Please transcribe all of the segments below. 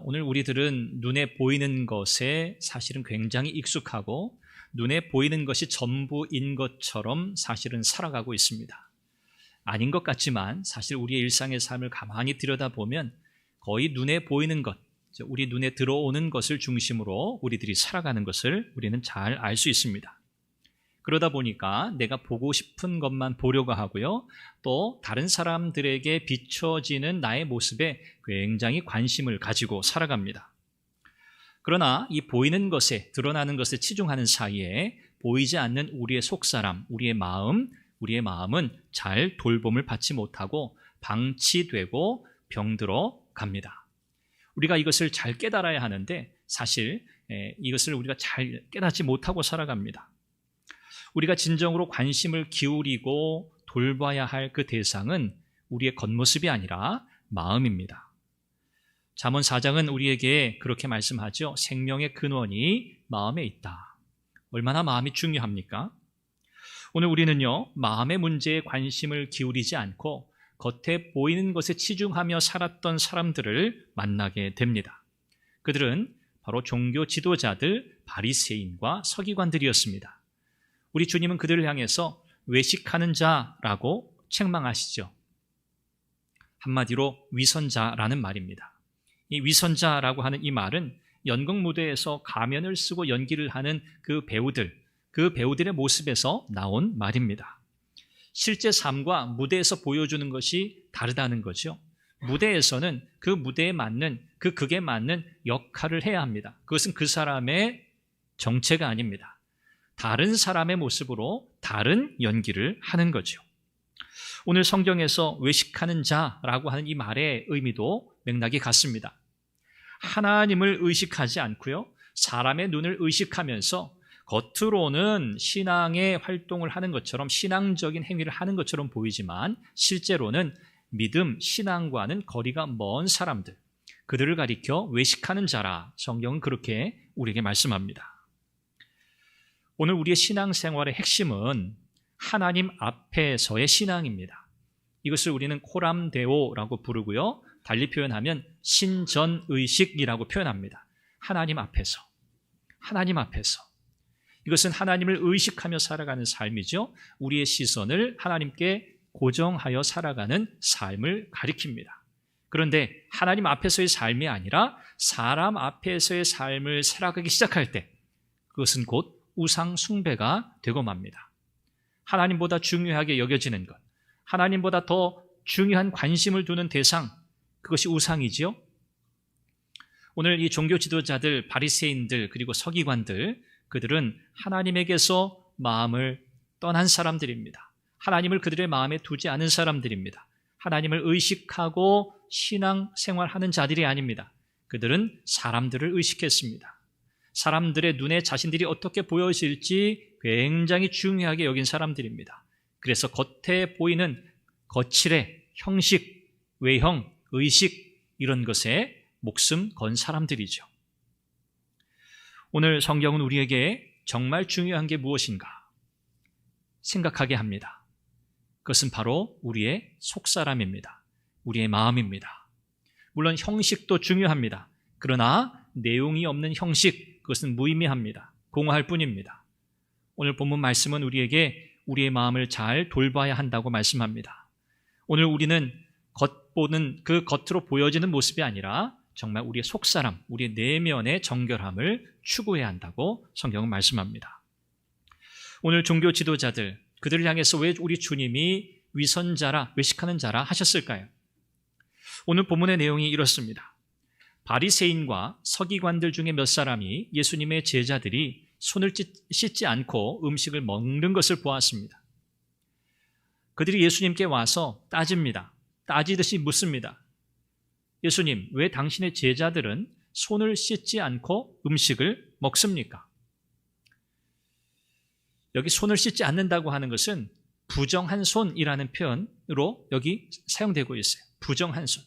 오늘 우리들은 눈에 보이는 것에 사실은 굉장히 익숙하고 눈에 보이는 것이 전부인 것처럼 사실은 살아가고 있습니다. 아닌 것 같지만 사실 우리의 일상의 삶을 가만히 들여다보면 거의 눈에 보이는 것, 우리 눈에 들어오는 것을 중심으로 우리들이 살아가는 것을 우리는 잘 알 수 있습니다. 그러다 보니까 내가 보고 싶은 것만 보려고 하고요. 또 다른 사람들에게 비춰지는 나의 모습에 굉장히 관심을 가지고 살아갑니다. 그러나 이 보이는 것에, 드러나는 것에 치중하는 사이에 보이지 않는 우리의 속사람, 우리의 마음은 잘 돌봄을 받지 못하고 방치되고 병들어 갑니다. 우리가 이것을 잘 깨달아야 하는데 사실 이것을 우리가 잘 깨닫지 못하고 살아갑니다. 우리가 진정으로 관심을 기울이고 돌봐야 할 그 대상은 우리의 겉모습이 아니라 마음입니다. 잠언 4장은 우리에게 그렇게 말씀하죠. 생명의 근원이 마음에 있다. 얼마나 마음이 중요합니까? 오늘 우리는요, 마음의 문제에 관심을 기울이지 않고 겉에 보이는 것에 치중하며 살았던 사람들을 만나게 됩니다. 그들은 바로 종교 지도자들, 바리새인과 서기관들이었습니다. 우리 주님은 그들을 향해서 외식하는 자라고 책망하시죠. 한마디로 위선자라는 말입니다. 이 위선자라고 하는 이 말은 연극 무대에서 가면을 쓰고 연기를 하는 그 배우들의 모습에서 나온 말입니다. 실제 삶과 무대에서 보여주는 것이 다르다는 거죠. 무대에서는 그 무대에 맞는, 그 극에 맞는 역할을 해야 합니다. 그것은 그 사람의 정체가 아닙니다. 다른 사람의 모습으로 다른 연기를 하는 거죠. 오늘 성경에서 외식하는 자라고 하는 이 말의 의미도 맥락이 같습니다. 하나님을 의식하지 않고요, 사람의 눈을 의식하면서 겉으로는 신앙의 활동을 하는 것처럼, 신앙적인 행위를 하는 것처럼 보이지만 실제로는 믿음, 신앙과는 거리가 먼 사람들, 그들을 가리켜 외식하는 자라 성경은 그렇게 우리에게 말씀합니다. 오늘 우리의 신앙생활의 핵심은 하나님 앞에서의 신앙입니다. 이것을 우리는 코람데오라고 부르고요, 달리 표현하면 신전의식이라고 표현합니다. 하나님 앞에서. 이것은 하나님을 의식하며 살아가는 삶이죠. 우리의 시선을 하나님께 고정하여 살아가는 삶을 가리킵니다. 그런데 하나님 앞에서의 삶이 아니라 사람 앞에서의 삶을 살아가기 시작할 때 그것은 곧 우상 숭배가 되고 맙니다. 하나님보다 중요하게 여겨지는 것, 하나님보다 더 중요한 관심을 두는 대상, 그것이 우상이지요. 오늘 이 종교 지도자들, 바리새인들, 그리고 서기관들, 그들은 하나님에게서 마음을 떠난 사람들입니다. 하나님을 그들의 마음에 두지 않은 사람들입니다. 하나님을 의식하고 신앙생활하는 자들이 아닙니다. 그들은 사람들을 의식했습니다. 사람들의 눈에 자신들이 어떻게 보여질지 굉장히 중요하게 여긴 사람들입니다. 그래서 겉에 보이는 거칠의 형식, 외형, 의식 이런 것에 목숨 건 사람들이죠. 오늘 성경은 우리에게 정말 중요한 게 무엇인가 생각하게 합니다. 그것은 바로 우리의 속사람입니다. 우리의 마음입니다. 물론 형식도 중요합니다. 그러나 내용이 없는 형식, 그것은 무의미합니다. 공허할 뿐입니다. 오늘 본문 말씀은 우리에게 우리의 마음을 잘 돌봐야 한다고 말씀합니다. 오늘 우리는 겉보는 그 겉으로 보여지는 모습이 아니라 정말 우리의 속사람, 우리의 내면의 정결함을 추구해야 한다고 성경은 말씀합니다. 오늘 종교 지도자들, 그들을 향해서 왜 우리 주님이 위선자라, 외식하는 자라 하셨을까요? 오늘 본문의 내용이 이렇습니다. 바리새인과 서기관들 중에 몇 사람이 예수님의 제자들이 손을 씻지 않고 음식을 먹는 것을 보았습니다. 그들이 예수님께 와서 따집니다. 따지듯이 묻습니다. 예수님, 왜 당신의 제자들은 손을 씻지 않고 음식을 먹습니까? 여기 손을 씻지 않는다고 하는 것은 부정한 손이라는 표현으로 여기 사용되고 있어요. 부정한 손.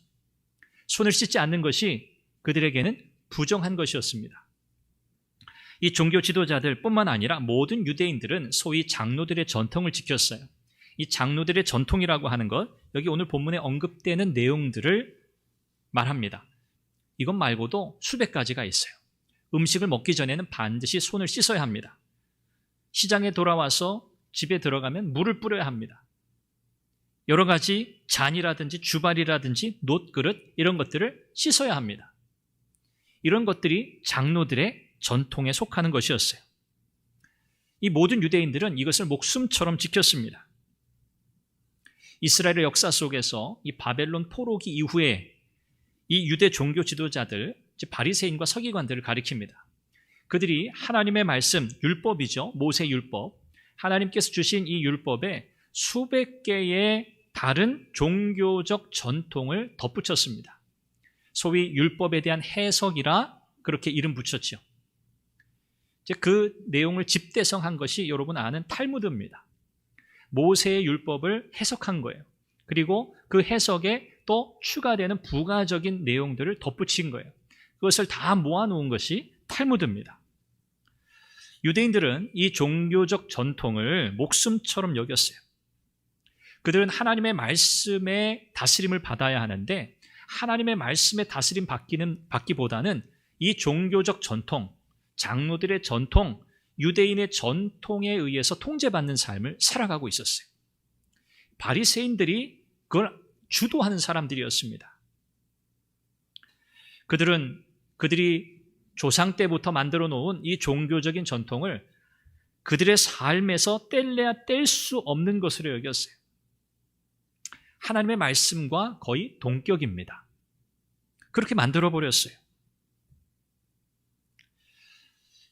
손을 씻지 않는 것이 그들에게는 부정한 것이었습니다. 이 종교 지도자들 뿐만 아니라 모든 유대인들은 소위 장로들의 전통을 지켰어요. 이 장로들의 전통이라고 하는 것, 여기 오늘 본문에 언급되는 내용들을 말합니다. 이것 말고도 수백 가지가 있어요. 음식을 먹기 전에는 반드시 손을 씻어야 합니다. 시장에 돌아와서 집에 들어가면 물을 뿌려야 합니다. 여러 가지 잔이라든지 주발이라든지 놋그릇 이런 것들을 씻어야 합니다. 이런 것들이 장로들의 전통에 속하는 것이었어요. 이 모든 유대인들은 이것을 목숨처럼 지켰습니다. 이스라엘의 역사 속에서 이 바벨론 포로기 이후에 이 유대 종교 지도자들, 즉 바리새인과 서기관들을 가리킵니다. 그들이 하나님의 말씀, 율법이죠. 모세 율법. 하나님께서 주신 이 율법에 수백 개의 다른 종교적 전통을 덧붙였습니다. 소위 율법에 대한 해석이라 그렇게 이름 붙였죠. 그 내용을 집대성한 것이 여러분 아는 탈무드입니다. 모세의 율법을 해석한 거예요. 그리고 그 해석에 또 추가되는 부가적인 내용들을 덧붙인 거예요. 그것을 다 모아놓은 것이 탈무드입니다. 유대인들은 이 종교적 전통을 목숨처럼 여겼어요. 그들은 하나님의 말씀의 다스림을 받아야 하는데 하나님의 말씀의 다스림 받기보다는 이 종교적 전통, 장로들의 전통, 유대인의 전통에 의해서 통제받는 삶을 살아가고 있었어요. 바리새인들이 그걸 주도하는 사람들이었습니다. 그들이 조상 때부터 만들어 놓은 이 종교적인 전통을 그들의 삶에서 뗄래야 뗄 수 없는 것으로 여겼어요. 하나님의 말씀과 거의 동격입니다. 그렇게 만들어 버렸어요.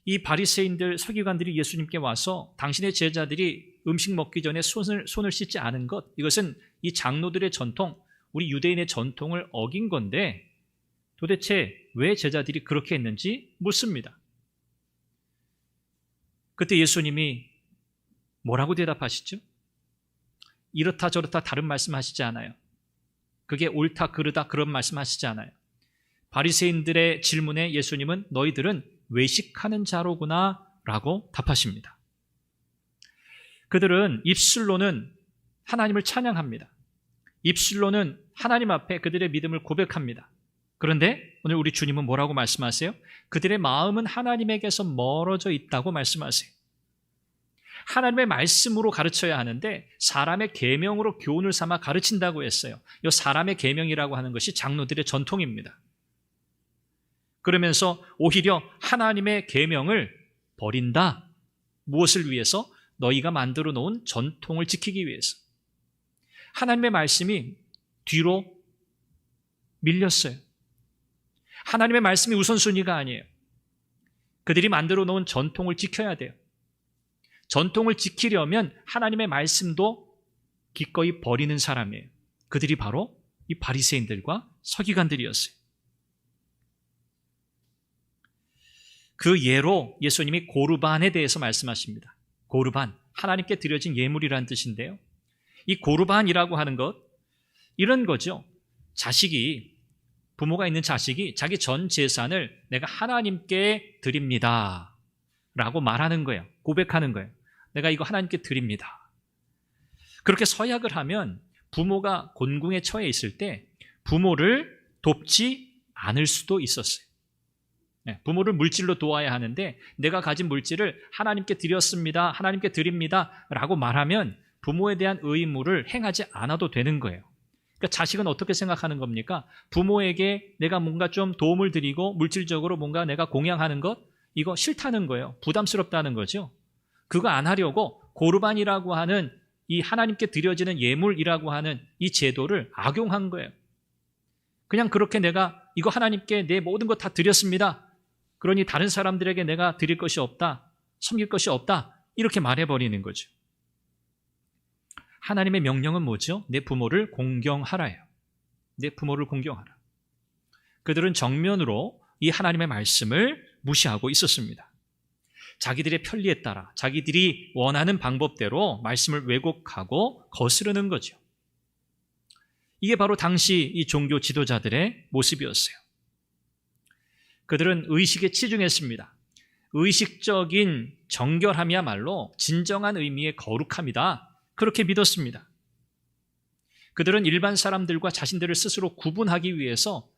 이 바리새인들, 서기관들이 예수님께 와서 당신의 제자들이 음식 먹기 전에 손을 씻지 않은 것, 이것은 이 장로들의 전통, 우리 유대인의 전통을 어긴 건데 도대체 왜 제자들이 그렇게 했는지 묻습니다. 그때 예수님이 뭐라고 대답하시죠? 이렇다 저렇다 다른 말씀하시지 않아요. 그게 옳다 그르다 그런 말씀하시지 않아요. 바리새인들의 질문에 예수님은 너희들은 외식하는 자로구나 라고 답하십니다. 그들은 입술로는 하나님을 찬양합니다. 입술로는 하나님 앞에 그들의 믿음을 고백합니다. 그런데 오늘 우리 주님은 뭐라고 말씀하세요? 그들의 마음은 하나님에게서 멀어져 있다고 말씀하세요. 하나님의 말씀으로 가르쳐야 하는데 사람의 계명으로 교훈을 삼아 가르친다고 했어요. 이 사람의 계명이라고 하는 것이 장로들의 전통입니다. 그러면서 오히려 하나님의 계명을 버린다. 무엇을 위해서? 너희가 만들어 놓은 전통을 지키기 위해서. 하나님의 말씀이 뒤로 밀렸어요. 하나님의 말씀이 우선순위가 아니에요. 그들이 만들어 놓은 전통을 지켜야 돼요. 전통을 지키려면 하나님의 말씀도 기꺼이 버리는 사람이에요. 그들이 바로 이 바리새인들과 서기관들이었어요. 그 예로 예수님이 고르반에 대해서 말씀하십니다. 고르반, 하나님께 드려진 예물이라는 뜻인데요. 이 고르반이라고 하는 것, 이런 거죠. 부모가 있는 자식이 자기 전 재산을 내가 하나님께 드립니다 라고 말하는 거예요. 고백하는 거예요. 내가 이거 하나님께 드립니다. 그렇게 서약을 하면 부모가 곤궁에 처해 있을 때 부모를 돕지 않을 수도 있었어요. 부모를 물질로 도와야 하는데 내가 가진 물질을 하나님께 드렸습니다, 하나님께 드립니다 라고 말하면 부모에 대한 의무를 행하지 않아도 되는 거예요. 그러니까 자식은 어떻게 생각하는 겁니까? 부모에게 내가 뭔가 좀 도움을 드리고 물질적으로 뭔가 내가 공양하는 것, 이거 싫다는 거예요. 부담스럽다는 거죠. 그거 안 하려고 고르반이라고 하는 이 하나님께 드려지는 예물이라고 하는 이 제도를 악용한 거예요. 그냥 그렇게 내가 이거 하나님께 내 모든 것 다 드렸습니다. 그러니 다른 사람들에게 내가 드릴 것이 없다, 섬길 것이 없다, 이렇게 말해버리는 거죠. 하나님의 명령은 뭐죠? 내 부모를 공경하라예요. 내 부모를 공경하라. 그들은 정면으로 이 하나님의 말씀을 무시하고 있었습니다. 자기들의 편리에 따라 자기들이 원하는 방법대로 말씀을 왜곡하고 거스르는 거죠. 이게 바로 당시 이 종교 지도자들의 모습이었어요. 그들은 의식에 치중했습니다. 의식적인 정결함이야말로 진정한 의미의 거룩함이다. 그렇게 믿었습니다. 그들은 일반 사람들과 자신들을 스스로 구분하기 위해서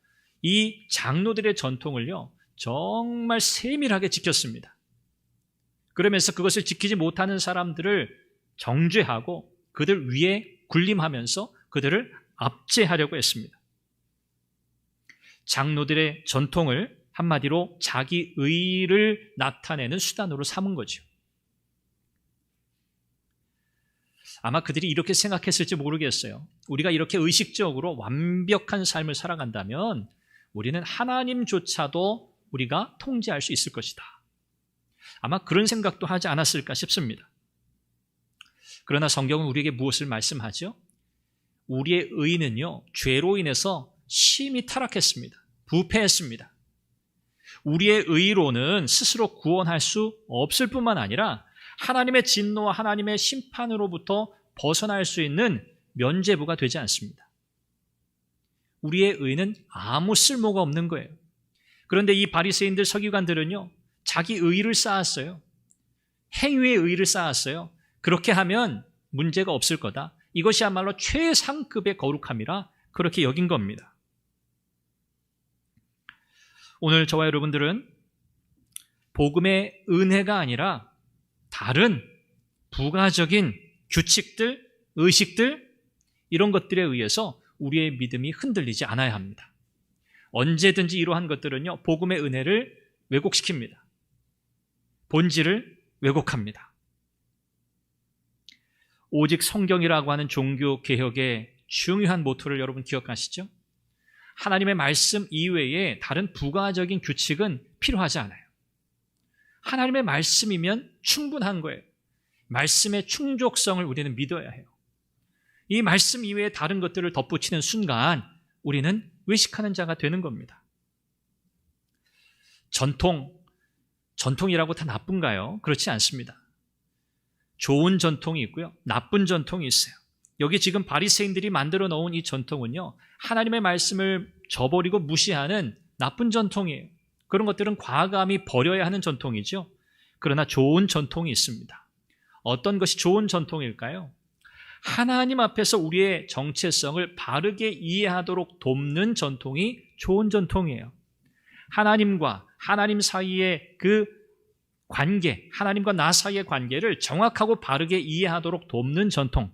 이 장로들의 전통을요, 정말 세밀하게 지켰습니다. 그러면서 그것을 지키지 못하는 사람들을 정죄하고 그들 위에 군림하면서 그들을 압제하려고 했습니다. 장로들의 전통을 한마디로 자기 의의를 나타내는 수단으로 삼은 거죠. 아마 그들이 이렇게 생각했을지 모르겠어요. 우리가 이렇게 의식적으로 완벽한 삶을 살아간다면 우리는 하나님조차도 우리가 통제할 수 있을 것이다. 아마 그런 생각도 하지 않았을까 싶습니다. 그러나 성경은 우리에게 무엇을 말씀하죠? 우리의 의는요, 죄로 인해서 심히 타락했습니다. 부패했습니다. 우리의 의로는 스스로 구원할 수 없을 뿐만 아니라 하나님의 진노와 하나님의 심판으로부터 벗어날 수 있는 면죄부가 되지 않습니다. 우리의 의는 아무 쓸모가 없는 거예요. 그런데 이 바리새인들 서기관들은요, 자기 의를 쌓았어요. 행위의 의를 쌓았어요. 그렇게 하면 문제가 없을 거다. 이것이야말로 최상급의 거룩함이라 그렇게 여긴 겁니다. 오늘 저와 여러분들은 복음의 은혜가 아니라 다른 부가적인 규칙들, 의식들, 이런 것들에 의해서 우리의 믿음이 흔들리지 않아야 합니다. 언제든지 이러한 것들은요, 복음의 은혜를 왜곡시킵니다. 본질을 왜곡합니다. 오직 성경이라고 하는 종교개혁의 중요한 모토를 여러분 기억하시죠? 하나님의 말씀 이외에 다른 부가적인 규칙은 필요하지 않아요. 하나님의 말씀이면 충분한 거예요. 말씀의 충족성을 우리는 믿어야 해요. 이 말씀 이외에 다른 것들을 덧붙이는 순간 우리는 외식하는 자가 되는 겁니다. 전통이라고 다 나쁜가요? 그렇지 않습니다. 좋은 전통이 있고요, 나쁜 전통이 있어요. 여기 지금 바리새인들이 만들어 놓은 이 전통은요, 하나님의 말씀을 저버리고 무시하는 나쁜 전통이에요. 그런 것들은 과감히 버려야 하는 전통이죠. 그러나 좋은 전통이 있습니다. 어떤 것이 좋은 전통일까요? 하나님 앞에서 우리의 정체성을 바르게 이해하도록 돕는 전통이 좋은 전통이에요. 하나님과 하나님 사이의 그 관계, 하나님과 나 사이의 관계를 정확하고 바르게 이해하도록 돕는 전통,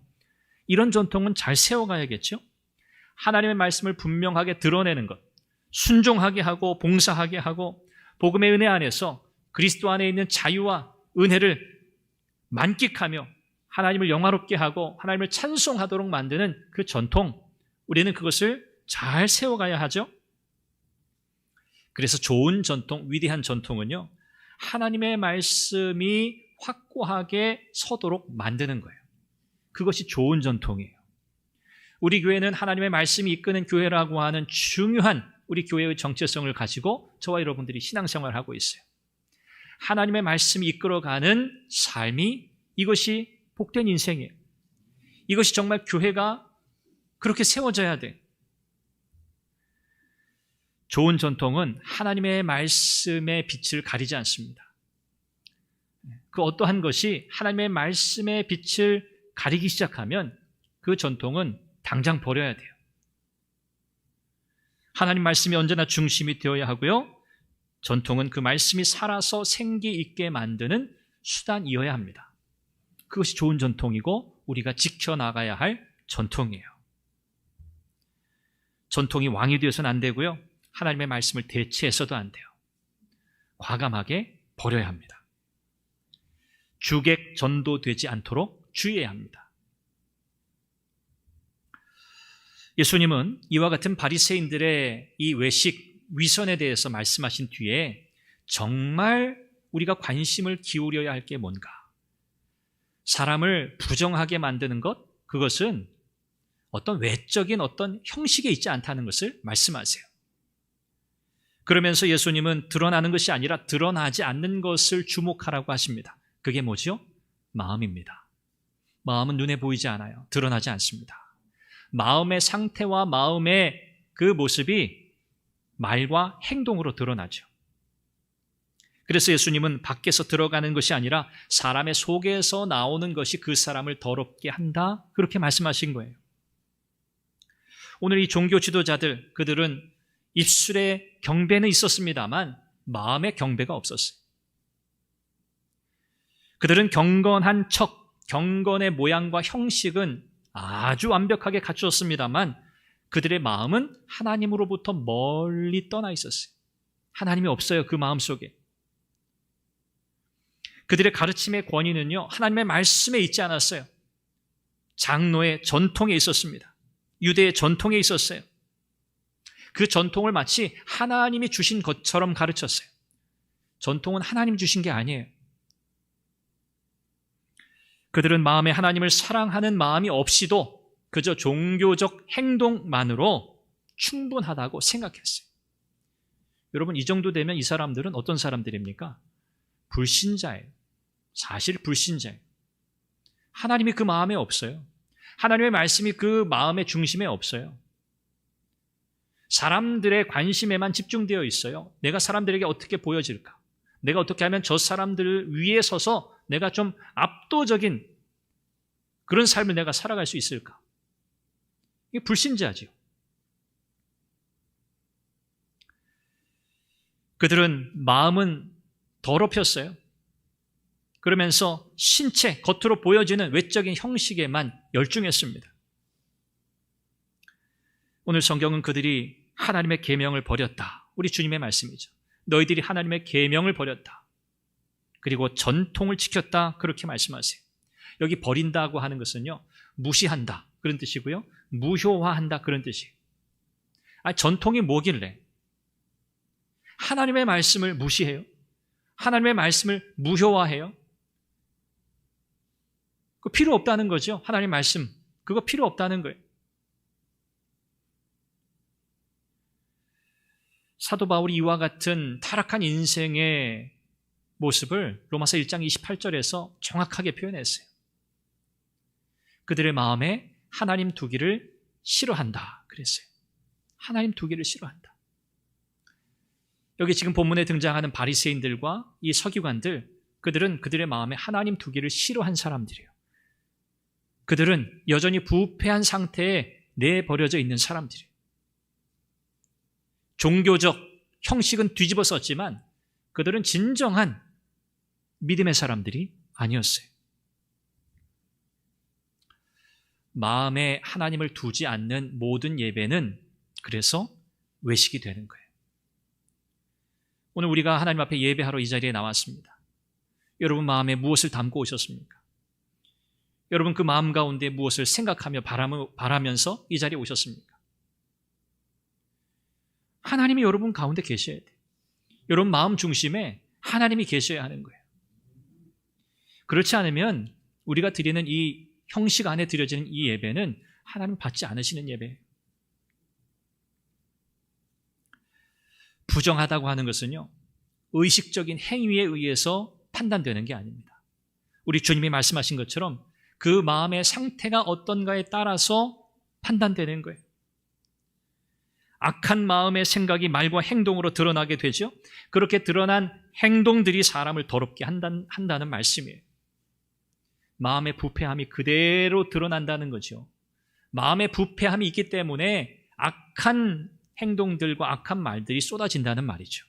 이런 전통은 잘 세워가야겠죠. 하나님의 말씀을 분명하게 드러내는 것, 순종하게 하고 봉사하게 하고 복음의 은혜 안에서 그리스도 안에 있는 자유와 은혜를 만끽하며 하나님을 영화롭게 하고 하나님을 찬송하도록 만드는 그 전통, 우리는 그것을 잘 세워가야 하죠. 그래서 좋은 전통, 위대한 전통은요, 하나님의 말씀이 확고하게 서도록 만드는 거예요. 그것이 좋은 전통이에요. 우리 교회는 하나님의 말씀이 이끄는 교회라고 하는 중요한 우리 교회의 정체성을 가지고 저와 여러분들이 신앙생활을 하고 있어요. 하나님의 말씀이 이끌어가는 삶이, 이것이 복된 인생이에요. 이것이 정말 교회가 그렇게 세워져야 돼. 좋은 전통은 하나님의 말씀의 빛을 가리지 않습니다. 그 어떠한 것이 하나님의 말씀의 빛을 가리기 시작하면 그 전통은 당장 버려야 돼요. 하나님 말씀이 언제나 중심이 되어야 하고요, 전통은 그 말씀이 살아서 생기 있게 만드는 수단이어야 합니다. 그것이 좋은 전통이고 우리가 지켜나가야 할 전통이에요. 전통이 왕이 되어서는 안 되고요, 하나님의 말씀을 대체해서도 안 돼요. 과감하게 버려야 합니다. 주객 전도되지 않도록 주의해야 합니다. 예수님은 이와 같은 바리새인들의 이 외식, 위선에 대해서 말씀하신 뒤에 정말 우리가 관심을 기울여야 할 게 뭔가? 사람을 부정하게 만드는 것, 그것은 어떤 외적인 어떤 형식에 있지 않다는 것을 말씀하세요. 그러면서 예수님은 드러나는 것이 아니라 드러나지 않는 것을 주목하라고 하십니다. 그게 뭐죠? 마음입니다. 마음은 눈에 보이지 않아요. 드러나지 않습니다. 마음의 상태와 마음의 그 모습이 말과 행동으로 드러나죠. 그래서 예수님은 밖에서 들어가는 것이 아니라 사람의 속에서 나오는 것이 그 사람을 더럽게 한다, 그렇게 말씀하신 거예요. 오늘 이 종교 지도자들, 그들은 입술에 경배는 있었습니다만 마음의 경배가 없었어요. 그들은 경건한 척, 경건의 모양과 형식은 아주 완벽하게 갖추었습니다만 그들의 마음은 하나님으로부터 멀리 떠나 있었어요. 하나님이 없어요, 그 마음 속에. 그들의 가르침의 권위는요, 하나님의 말씀에 있지 않았어요. 장로의 전통에 있었습니다. 유대의 전통에 있었어요. 그 전통을 마치 하나님이 주신 것처럼 가르쳤어요. 전통은 하나님 주신 게 아니에요. 그들은 마음에 하나님을 사랑하는 마음이 없이도 그저 종교적 행동만으로 충분하다고 생각했어요. 여러분, 이 정도 되면 이 사람들은 어떤 사람들입니까? 불신자예요. 사실 불신자예요. 하나님이 그 마음에 없어요. 하나님의 말씀이 그 마음의 중심에 없어요. 사람들의 관심에만 집중되어 있어요. 내가 사람들에게 어떻게 보여질까? 내가 어떻게 하면 저 사람들 위에 서서 내가 좀 압도적인 그런 삶을 내가 살아갈 수 있을까? 이게 불신자죠. 그들은 마음은 더럽혔어요. 그러면서 신체, 겉으로 보여지는 외적인 형식에만 열중했습니다. 오늘 성경은 그들이 하나님의 계명을 버렸다. 우리 주님의 말씀이죠. 너희들이 하나님의 계명을 버렸다. 그리고 전통을 지켰다. 그렇게 말씀하세요. 여기 버린다고 하는 것은요, 무시한다. 그런 뜻이고요. 무효화한다. 그런 뜻이에요. 전통이 뭐길래? 하나님의 말씀을 무시해요? 하나님의 말씀을 무효화해요? 그거 필요 없다는 거죠. 하나님의 말씀. 그거 필요 없다는 거예요. 사도 바울이 이와 같은 타락한 인생의 모습을 로마서 1장 28절에서 정확하게 표현했어요. 그들의 마음에 하나님 두기를 싫어한다 그랬어요. 하나님 두기를 싫어한다. 여기 지금 본문에 등장하는 바리새인들과 이 서기관들, 그들은 그들의 마음에 하나님 두기를 싫어한 사람들이에요. 그들은 여전히 부패한 상태에 내버려져 있는 사람들이에요. 종교적 형식은 뒤집어 썼지만 그들은 진정한 믿음의 사람들이 아니었어요. 마음에 하나님을 두지 않는 모든 예배는 그래서 외식이 되는 거예요. 오늘 우리가 하나님 앞에 예배하러 이 자리에 나왔습니다. 여러분 마음에 무엇을 담고 오셨습니까? 여러분 그 마음 가운데 무엇을 생각하며 바라면서 이 자리에 오셨습니까? 하나님이 여러분 가운데 계셔야 돼요. 여러분 마음 중심에 하나님이 계셔야 하는 거예요. 그렇지 않으면 우리가 드리는 이 형식 안에 드려지는 이 예배는 하나님 받지 않으시는 예배예요. 부정하다고 하는 것은요, 의식적인 행위에 의해서 판단되는 게 아닙니다. 우리 주님이 말씀하신 것처럼 그 마음의 상태가 어떤가에 따라서 판단되는 거예요. 악한 마음의 생각이 말과 행동으로 드러나게 되죠. 그렇게 드러난 행동들이 사람을 더럽게 한다는 말씀이에요. 마음의 부패함이 그대로 드러난다는 거죠. 마음의 부패함이 있기 때문에 악한 행동들과 악한 말들이 쏟아진다는 말이죠.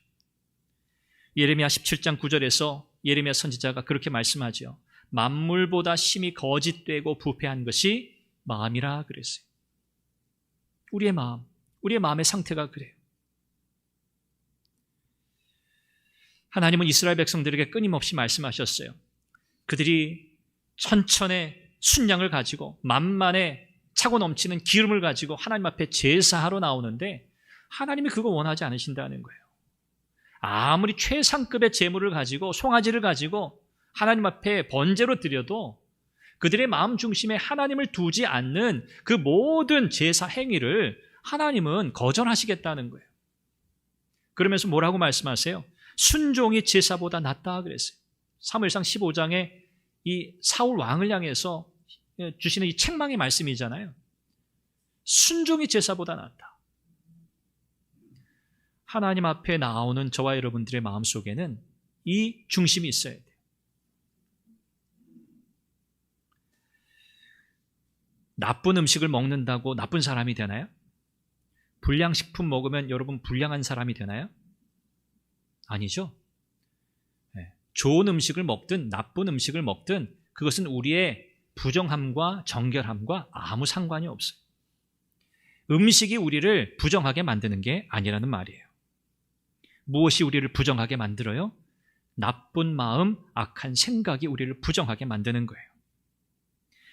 예레미야 17장 9절에서 예레미야 선지자가 그렇게 말씀하죠. 만물보다 심히 거짓되고 부패한 것이 마음이라 그랬어요. 우리의 마음, 우리의 마음의 상태가 그래요. 하나님은 이스라엘 백성들에게 끊임없이 말씀하셨어요. 그들이 천천의 순양을 가지고 만만의 차고 넘치는 기름을 가지고 하나님 앞에 제사하러 나오는데 하나님이 그거 원하지 않으신다는 거예요. 아무리 최상급의 제물을 가지고 송아지를 가지고 하나님 앞에 번제로 드려도 그들의 마음 중심에 하나님을 두지 않는 그 모든 제사 행위를 하나님은 거절하시겠다는 거예요. 그러면서 뭐라고 말씀하세요? 순종이 제사보다 낫다 그랬어요. 사무엘상 15장에 이 사울 왕을 향해서 주시는 이 책망의 말씀이잖아요. 순종이 제사보다 낫다. 하나님 앞에 나오는 저와 여러분들의 마음속에는 이 중심이 있어야 돼요. 나쁜 음식을 먹는다고 나쁜 사람이 되나요? 불량식품 먹으면 여러분 불량한 사람이 되나요? 아니죠. 좋은 음식을 먹든 나쁜 음식을 먹든 그것은 우리의 부정함과 정결함과 아무 상관이 없어요. 음식이 우리를 부정하게 만드는 게 아니라는 말이에요. 무엇이 우리를 부정하게 만들어요? 나쁜 마음, 악한 생각이 우리를 부정하게 만드는 거예요.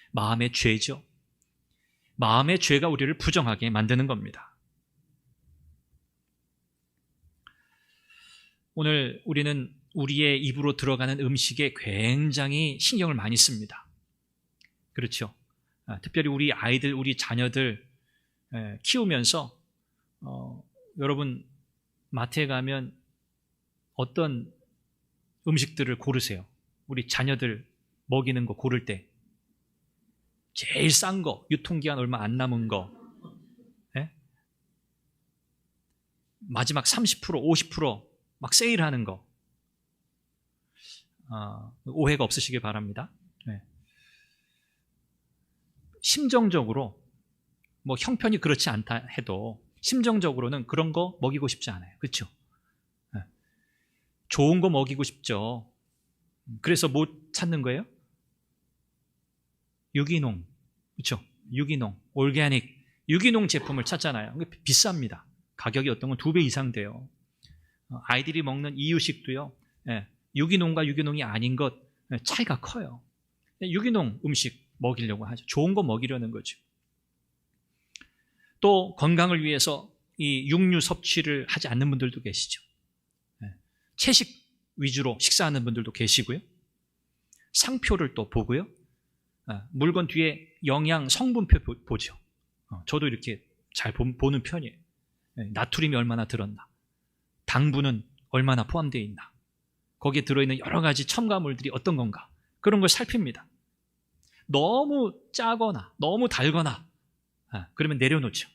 마음의 죄죠. 마음의 죄가 우리를 부정하게 만드는 겁니다. 오늘 우리는 우리의 입으로 들어가는 음식에 굉장히 신경을 많이 씁니다. 그렇죠. 특별히 우리 아이들, 우리 자녀들 키우면서 여러분 마트에 가면 어떤 음식들을 고르세요? 우리 자녀들 먹이는 거 고를 때 제일 싼 거, 유통기한 얼마 안 남은 거, 마지막 30%, 50% 세일하는 거. 오해가 없으시길 바랍니다. 심정적으로 형편이 그렇지 않다 해도 심정적으로는 그런 거 먹이고 싶지 않아요. 그렇죠? 좋은 거 먹이고 싶죠. 그래서 뭐 찾는 거예요? 유기농, 그렇죠? 유기농, 올게닉, 유기농 제품을 찾잖아요. 비쌉니다. 가격이 어떤 건 2배 이상 돼요. 아이들이 먹는 이유식도요, 유기농과 유기농이 아닌 것 차이가 커요. 유기농 음식 먹이려고 하죠. 좋은 거 먹이려는 거죠. 또 건강을 위해서 이 육류 섭취를 하지 않는 분들도 계시죠. 채식 위주로 식사하는 분들도 계시고요. 상표를 또 보고요. 물건 뒤에 영양 성분표 보죠. 저도 이렇게 잘 보는 편이에요. 나트륨이 얼마나 들었나, 당분은 얼마나 포함되어 있나, 거기에 들어있는 여러 가지 첨가물들이 어떤 건가, 그런 걸 살핍니다. 너무 짜거나 너무 달거나 그러면 내려놓죠.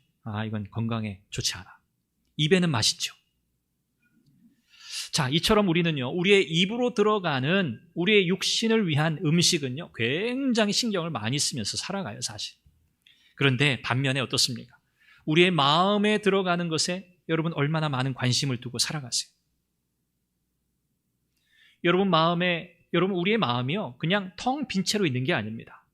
이건 건강에 좋지 않아. 입에는 맛있죠. 자, 이처럼 우리는요, 우리의 입으로 들어가는 우리의 육신을 위한 음식은요, 굉장히 신경을 많이 쓰면서 살아가요, 사실. 그런데 반면에 어떻습니까? 우리의 마음에 들어가는 것에 여러분 얼마나 많은 관심을 두고 살아가세요? 여러분 우리의 마음이요, 그냥 텅 빈 채로 있는 게 아닙니다.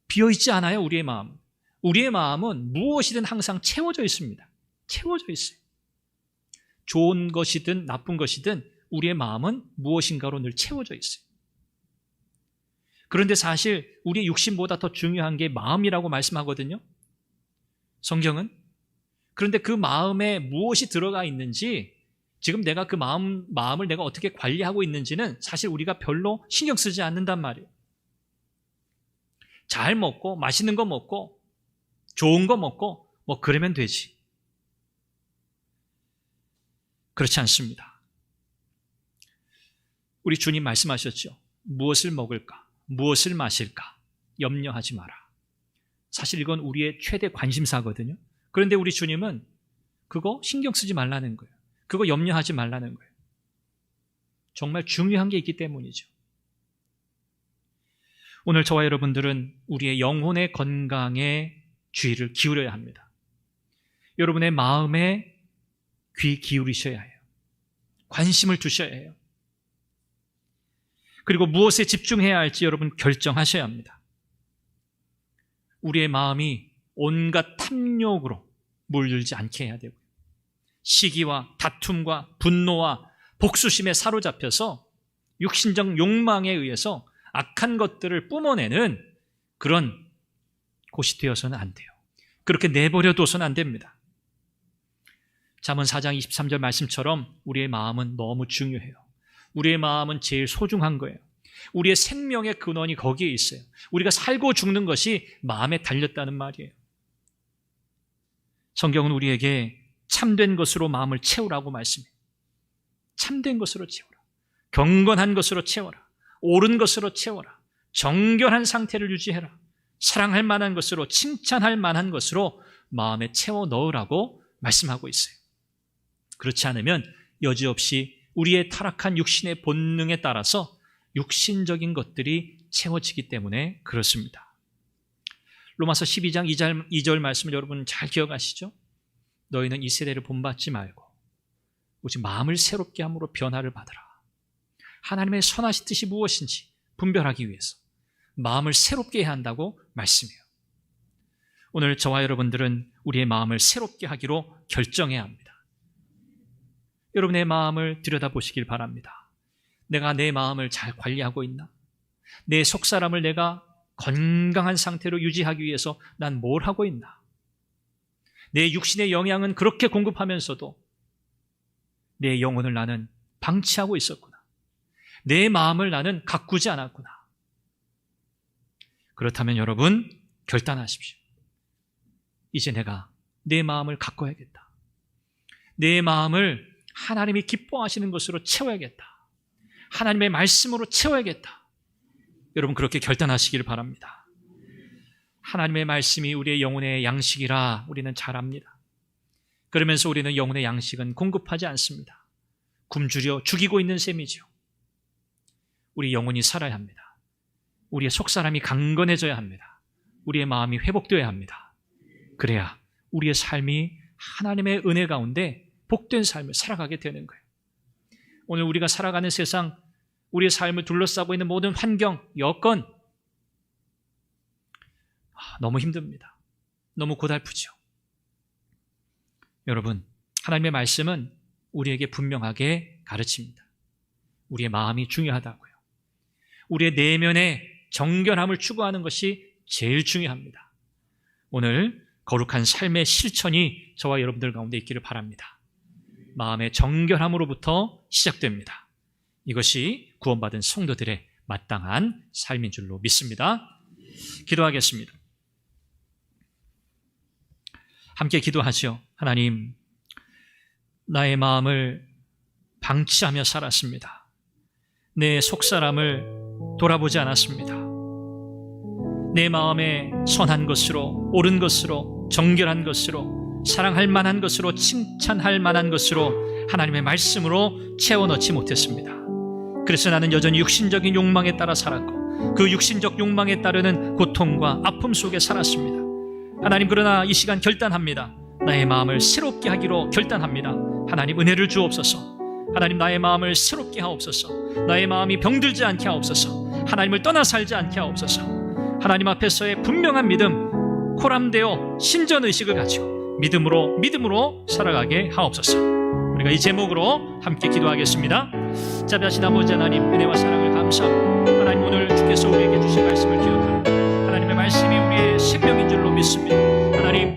비어있지 않아요, 우리의 마음. 우리의 마음은 무엇이든 항상 채워져 있습니다. 채워져 있어요. 좋은 것이든 나쁜 것이든 우리의 마음은 무엇인가로 늘 채워져 있어요. 그런데 사실 우리의 육신보다 더 중요한 게 마음이라고 말씀하거든요, 성경은. 그런데 그 마음에 무엇이 들어가 있는지, 지금 내가 그 마음을 내가 어떻게 관리하고 있는지는 사실 우리가 별로 신경 쓰지 않는단 말이에요. 잘 먹고 맛있는 거 먹고 좋은 거 먹고 그러면 되지. 그렇지 않습니다. 우리 주님 말씀하셨죠. 무엇을 먹을까? 무엇을 마실까? 염려하지 마라. 사실 이건 우리의 최대 관심사거든요. 그런데 우리 주님은 그거 신경 쓰지 말라는 거예요. 그거 염려하지 말라는 거예요. 정말 중요한 게 있기 때문이죠. 오늘 저와 여러분들은 우리의 영혼의 건강에 주의를 기울여야 합니다. 여러분의 마음에 귀 기울이셔야 해요. 관심을 두셔야 해요. 그리고 무엇에 집중해야 할지 여러분 결정하셔야 합니다. 우리의 마음이 온갖 탐욕으로 물들지 않게 해야 되고요. 시기와 다툼과 분노와 복수심에 사로잡혀서 육신적 욕망에 의해서 악한 것들을 뿜어내는 그런 곳이 되어서는 안 돼요. 그렇게 내버려둬서는 안 됩니다. 잠언 4장 23절 말씀처럼 우리의 마음은 너무 중요해요. 우리의 마음은 제일 소중한 거예요. 우리의 생명의 근원이 거기에 있어요. 우리가 살고 죽는 것이 마음에 달렸다는 말이에요. 성경은 우리에게 참된 것으로 마음을 채우라고 말씀해요. 참된 것으로 채워라. 경건한 것으로 채워라. 옳은 것으로 채워라. 정결한 상태를 유지해라. 사랑할 만한 것으로, 칭찬할 만한 것으로 마음에 채워 넣으라고 말씀하고 있어요. 그렇지 않으면 여지없이 우리의 타락한 육신의 본능에 따라서 육신적인 것들이 채워지기 때문에 그렇습니다. 로마서 12장 2절 말씀을 여러분 잘 기억하시죠? 너희는 이 세대를 본받지 말고 오직 마음을 새롭게 함으로 변화를 받으라. 하나님의 선하신 뜻이 무엇인지 분별하기 위해서 마음을 새롭게 해야 한다고 말씀해요. 오늘 저와 여러분들은 우리의 마음을 새롭게 하기로 결정해야 합니다. 여러분의 마음을 들여다보시길 바랍니다. 내가 내 마음을 잘 관리하고 있나? 내 속사람을 내가 건강한 상태로 유지하기 위해서 난 뭘 하고 있나? 내 육신의 영양은 그렇게 공급하면서도 내 영혼을 나는 방치하고 있었구나. 내 마음을 나는 가꾸지 않았구나. 그렇다면 여러분 결단하십시오. 이제 내가 내 마음을 가꿔야겠다. 내 마음을 하나님이 기뻐하시는 것으로 채워야겠다. 하나님의 말씀으로 채워야겠다. 여러분 그렇게 결단하시길 바랍니다. 하나님의 말씀이 우리의 영혼의 양식이라 우리는 잘 압니다. 그러면서 우리는 영혼의 양식은 공급하지 않습니다. 굶주려 죽이고 있는 셈이죠. 우리 영혼이 살아야 합니다. 우리의 속사람이 강건해져야 합니다. 우리의 마음이 회복되어야 합니다. 그래야 우리의 삶이 하나님의 은혜 가운데 복된 삶을 살아가게 되는 거예요. 오늘 우리가 살아가는 세상, 우리의 삶을 둘러싸고 있는 모든 환경, 여건 너무 힘듭니다. 너무 고달프죠. 여러분, 하나님의 말씀은 우리에게 분명하게 가르칩니다. 우리의 마음이 중요하다고요. 우리의 내면의 정결함을 추구하는 것이 제일 중요합니다. 오늘 거룩한 삶의 실천이 저와 여러분들 가운데 있기를 바랍니다. 마음의 정결함으로부터 시작됩니다. 이것이 구원받은 성도들의 마땅한 삶인 줄로 믿습니다. 기도하겠습니다. 함께 기도하시오. 하나님, 나의 마음을 방치하며 살았습니다. 내 속사람을 돌아보지 않았습니다. 내 마음에 선한 것으로, 옳은 것으로, 정결한 것으로, 사랑할 만한 것으로, 칭찬할 만한 것으로 하나님의 말씀으로 채워넣지 못했습니다. 그래서 나는 여전히 육신적인 욕망에 따라 살았고 그 육신적 욕망에 따르는 고통과 아픔 속에 살았습니다. 하나님, 그러나 이 시간 결단합니다. 나의 마음을 새롭게 하기로 결단합니다. 하나님, 은혜를 주옵소서. 하나님, 나의 마음을 새롭게 하옵소서. 나의 마음이 병들지 않게 하옵소서. 하나님을 떠나 살지 않게 하옵소서. 하나님 앞에서의 분명한 믿음, 코람되어 신전의식을 가지고 믿음으로 살아가게 하옵소서. 우리가 이 제목으로 함께 기도하겠습니다. 자비하신 아버지 하나님, 은혜와 사랑을 감사합니다. 하나님, 오늘 주께서 우리에게 주신 말씀을 기억합니다. 하나님의 말씀이 우리의 생명인 줄로 믿습니다. 하나님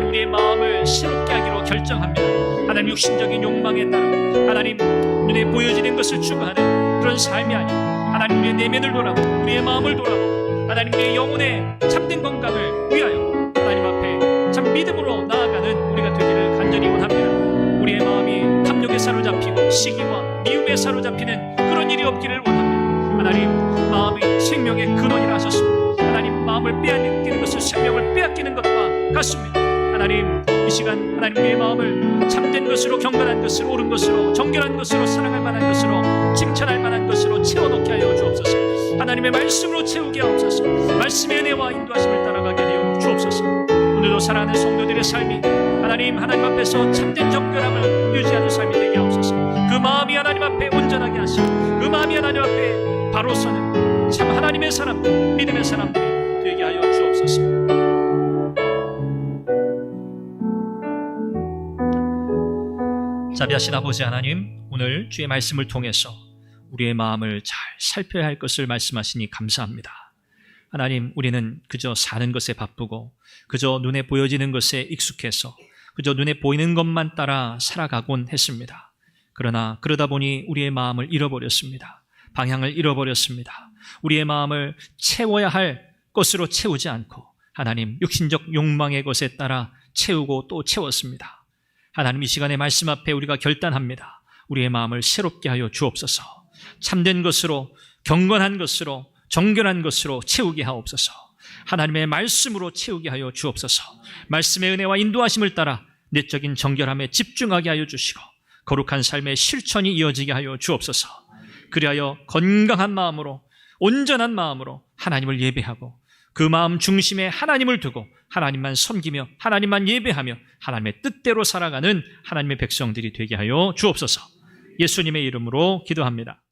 우리의 마음을 새롭게 하기로 결정합니다. 하나님, 육신적인 욕망에 따라 하나님 눈에 보여지는 것을 추구하는 그런 삶이 아니고 하나님 우리의 내면을 돌아보고 우리의 마음을 돌아보고 하나님 우리의 영혼의 참된 건강을 위하여 하나님 앞에 참 믿음으로 나아가는 우리가 되기를 간절히 원합니다. 우리의 마음이 탐욕에 사로잡히고 시기와 미움에 사로잡히는 그런 일이 없기를 원합니다. 하나님, 마음이 생명의 근원이라 하셨습니다. 하나님, 마음을 빼앗기는 것은 생명을 빼앗기는 것과 같습니다. 하나님, 이 시간 하나님 우리의 마음을 참된 것으로, 경건한 것으로, 옳은 것으로, 정결한 것으로, 사랑할 만한 것으로, 칭찬할 만한 것으로 채워놓게 하여 주옵소서. 하나님의 말씀으로 채우게 하옵소서. 말씀의 은혜와 인도하심을 따라가게 하여 주옵소서. 오늘도 사랑하는 성도들의 삶이 하나님 앞에서 참된 정결함을 유지하는 삶이 되게 하옵소서. 그 마음이 하나님 앞에 온전하게 하시고 그 마음이 하나님 앞에 바로 서는 참 하나님의 사람들, 믿음의 사람들이 되게 하여 주옵소서. 자비하신 아버지 하나님, 오늘 주의 말씀을 통해서 우리의 마음을 잘 살펴야 할 것을 말씀하시니 감사합니다. 하나님, 우리는 그저 사는 것에 바쁘고 그저 눈에 보여지는 것에 익숙해서 그저 눈에 보이는 것만 따라 살아가곤 했습니다. 그러나 그러다 보니 우리의 마음을 잃어버렸습니다. 방향을 잃어버렸습니다. 우리의 마음을 채워야 할 것으로 채우지 않고 하나님, 육신적 욕망의 것에 따라 채우고 또 채웠습니다. 하나님, 이 시간에 말씀 앞에 우리가 결단합니다. 우리의 마음을 새롭게 하여 주옵소서. 참된 것으로, 경건한 것으로, 정결한 것으로 채우게 하옵소서. 하나님의 말씀으로 채우게 하여 주옵소서. 말씀의 은혜와 인도하심을 따라 내적인 정결함에 집중하게 하여 주시고 거룩한 삶의 실천이 이어지게 하여 주옵소서. 그리하여 건강한 마음으로, 온전한 마음으로 하나님을 예배하고 그 마음 중심에 하나님을 두고 하나님만 섬기며 하나님만 예배하며 하나님의 뜻대로 살아가는 하나님의 백성들이 되게 하여 주옵소서. 예수님의 이름으로 기도합니다.